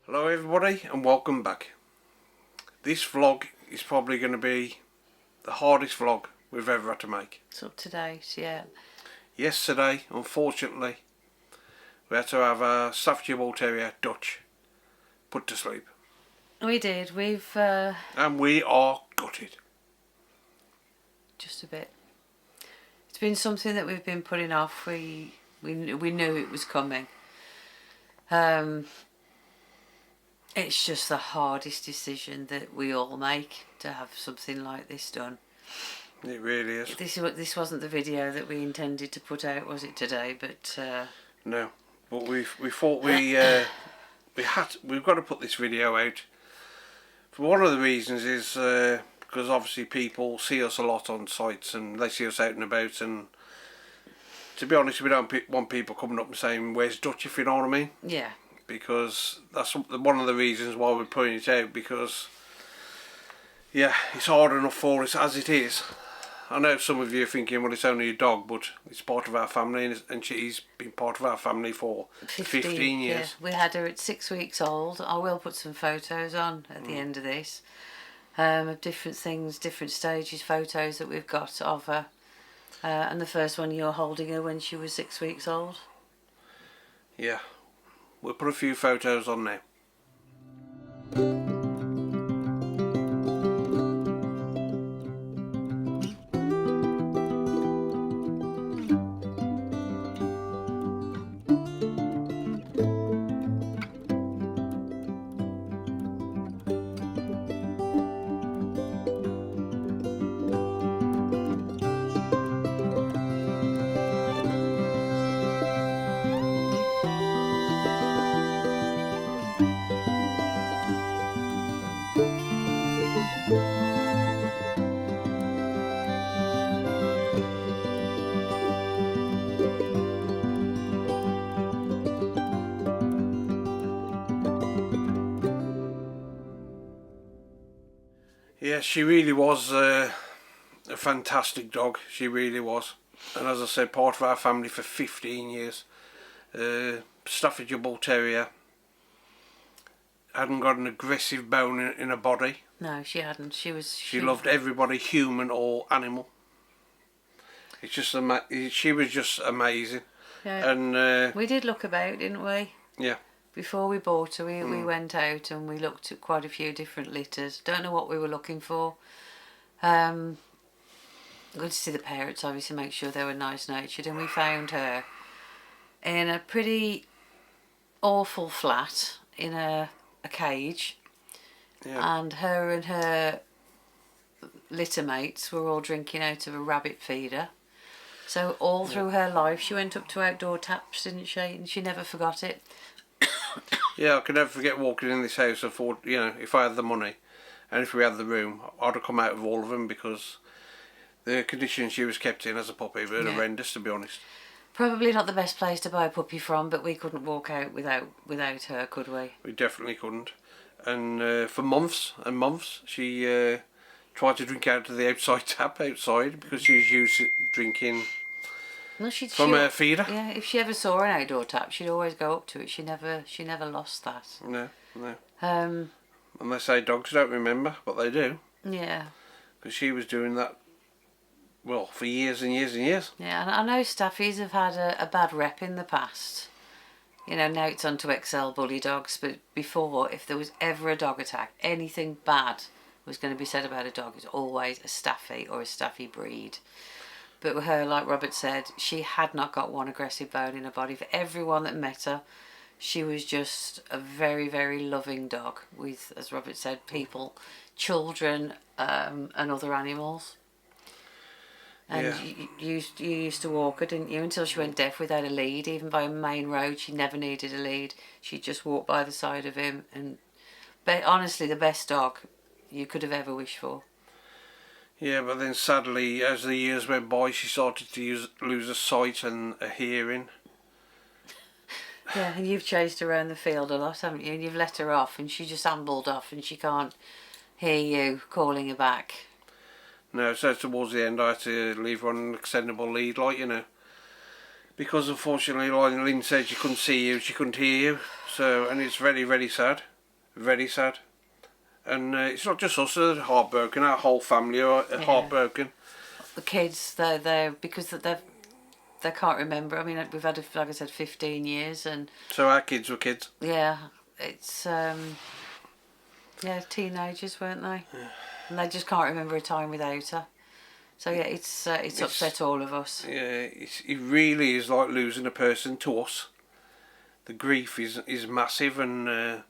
Hello everybody and welcome back. This vlog is probably going to be the hardest vlog we've ever had to make. It's up to date, yeah. Yesterday, unfortunately, we had to have a Staffy Bull Terrier Dutch put to sleep. We did. We've And we are gutted. just a bit. It's been something that we've been putting off. We knew it was coming. It's just the hardest decision that we all make, to have something like this done. It really is. This wasn't the video that we intended to put out, was it, today? But no, but we thought we've got to put this video out. For one of the reasons is because obviously people see us a lot on sites and they see us out and about, and to be honest, we don't want people coming up and saying, "Where's Dutch?" if you know what I mean. yeah. Because that's one of the reasons why we're putting it out, because yeah, it's hard enough for us as it is. I know some of you are thinking, well, it's only a dog, but it's part of our family, and she's been part of our family for 15 years. Yeah. We had her at 6 weeks old. I will put some photos on at the end of this, of different things, different stages, photos that we've got of her. And the first one, you're holding her when she was 6 weeks old. Yeah. We'll put a few photos on there. Yeah, she really was a fantastic dog. She really was. And as I said, part of our family for 15 years. Staffy Bull Terrier. Hadn't got an aggressive bone in her body. No, she hadn't. She loved everybody, human or animal. It's just she was just amazing. Yeah. And we did look about, didn't we? Yeah. Before we bought her, we went out and we looked at quite a few different litters. Don't know what we were looking for. Good to see the parents, obviously, make sure they were nice-natured. And we found her in a pretty awful flat in a cage. Yeah. And her and her litter mates were all drinking out of a rabbit feeder. So all through her life, she went up to outdoor taps, didn't she? And she never forgot it. Yeah, I can never forget walking in this house. I thought, you know, if I had the money and if we had the room, I'd have come out of all of them, because the condition she was kept in as a puppy were horrendous, to be honest. Probably not the best place to buy a puppy from, but we couldn't walk out without her, could we? We definitely couldn't. And for months and months, she tried to drink out of the outside tap outside, because she was used to drinking from her feeder. Yeah, if she ever saw an outdoor tap, she'd always go up to it. She never lost that. No. And they say dogs don't remember, but they do. Yeah. Because she was doing that, well, for years and years and years. Yeah, and I know Staffies have had a bad rep in the past. You know, now it's on to XL bully dogs, but before, if there was ever a dog attack, anything bad was going to be said about a dog, it's always a Staffy or a Staffy breed. But with her, like Robert said, she had not got one aggressive bone in her body. For everyone that met her, she was just a very, very loving dog with, as Robert said, people, children, and other animals. And yeah. you used to walk her, didn't you, until she went deaf without a lead. Even by a main road, she never needed a lead. She'd just walk by the side of him, and honestly, the best dog you could have ever wished for. Yeah, but then sadly, as the years went by, she started to lose her sight and her hearing. Yeah, and you've chased her around the field a lot, haven't you? And you've let her off, and she just ambled off, and she can't hear you calling her back. No, so towards the end, I had to leave her on an extendable lead, like, you know. Because unfortunately, like Lynn said, she couldn't see you, she couldn't hear you. So, and it's very, very sad. Very sad. And it's not just us that are heartbroken, our whole family are heartbroken. The kids, they're because they can't remember. I mean, we've had, like I said, 15 years, and so our kids were kids. Yeah, it's teenagers, weren't they? Yeah. And they just can't remember a time without her. So yeah, it's upset all of us. Yeah, it really is like losing a person to us. The grief is massive, and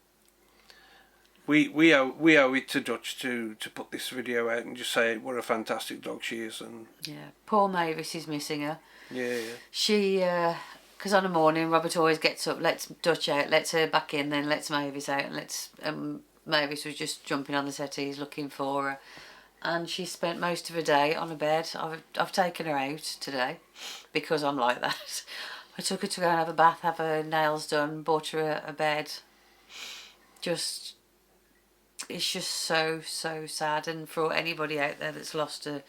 we owe it to Dutch to put this video out and just say what a fantastic dog she is. And yeah, poor Mavis is missing her. Yeah. She, because on a morning Robert always gets up, lets Dutch out, lets her back in, then lets Mavis out, and Mavis was just jumping on the settees looking for her, and she spent most of her day on a bed. I've taken her out today because I'm like that. I took her to go and have a bath, have her nails done, bought her a bed. It's just so sad, and for anybody out there that's lost a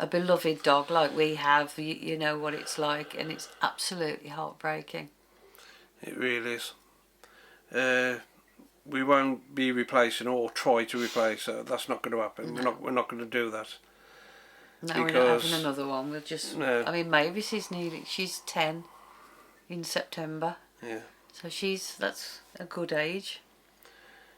beloved dog like we have, you know what it's like, and it's absolutely heartbreaking. It really is. We won't be replacing or try to replace her. That's not going to happen. No. We're not going to do that. No, we're not having another one. We'll just. No. I mean, Mavis is she's 10 in September. Yeah. So that's a good age.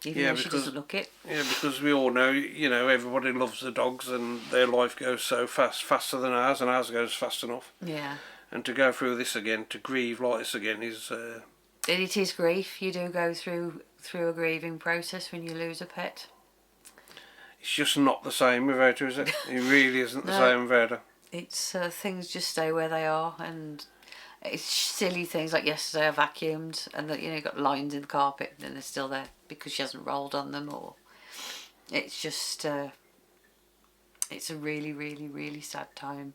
Even though she doesn't look it. Yeah, because we all know, you know, everybody loves the dogs and their life goes so fast, faster than ours, and ours goes fast enough. Yeah. And to go through this again, to grieve like this again is... It is grief. You do go through a grieving process when you lose a pet. It's just not the same without her, is it? It really isn't the same without her. It's things just stay where they are, and it's silly things like yesterday I vacuumed and you got lines in the carpet and they're still there because she hasn't rolled on them, or it's just it's a really, really, really sad time.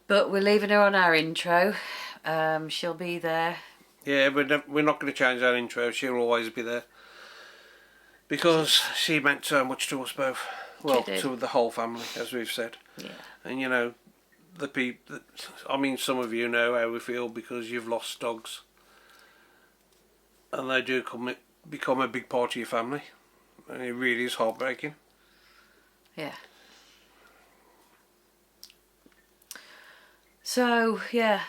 But we're leaving her on our intro. She'll be there. Yeah, we're not going to change our intro. She'll always be there because she meant so much to us both. Well, to the whole family, as we've said. Yeah. And you know, the people. I mean, some of you know how we feel because you've lost dogs, and they do become a big part of your family, and it really is heartbreaking. Yeah. So yeah,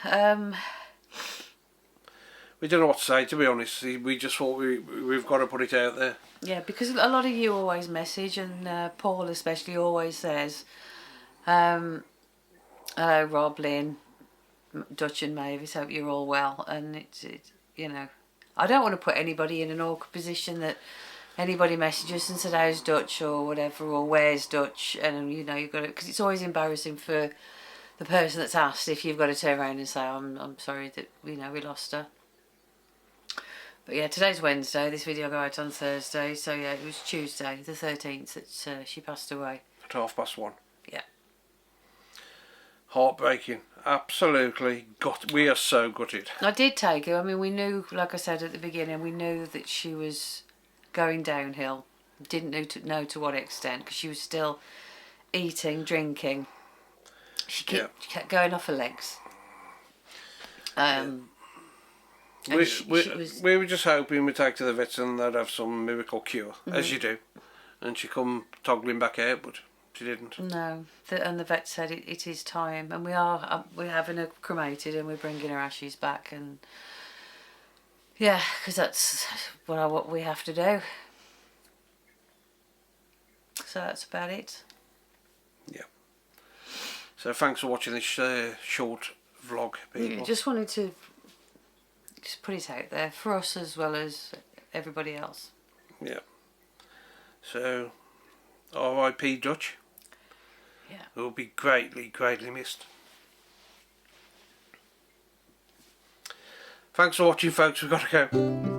we don't know what to say, to be honest. We just thought we've got to put it out there. Yeah, because a lot of you always message, and Paul especially always says, hello Rob, Lynn, Dutch and Mavis, hope you're all well. And it's you know, I don't want to put anybody in an awkward position that anybody messages and said how's Dutch or whatever, or where's Dutch, and you know, you've got to, because it's always embarrassing for the person that's asked if you've got to turn around and say I'm sorry that we lost her. But yeah, today's Wednesday. This video go out on Thursday, so yeah, it was Tuesday the 13th that she passed away. At 1:30. Yeah. Heartbreaking. Absolutely. We are so gutted. I did take her. I mean, we knew, like I said at the beginning, we knew that she was going downhill. Didn't know to what extent, because she was still eating, drinking. She kept going off her legs. We were just hoping we'd take to the vets and they'd have some miracle cure, as you do. And she come toggling back out, but she didn't. No, and the vet said it is time, and we're having her cremated and we're bringing her ashes back, and yeah, because that's what we have to do. So that's about it. Yeah. So thanks for watching this short vlog, people. Yeah, just wanted to just put it out there for us as well as everybody else. Yeah. So, R.I.P. Dutch. Yeah. It will be greatly, greatly missed. Thanks for watching, folks. We've got to go.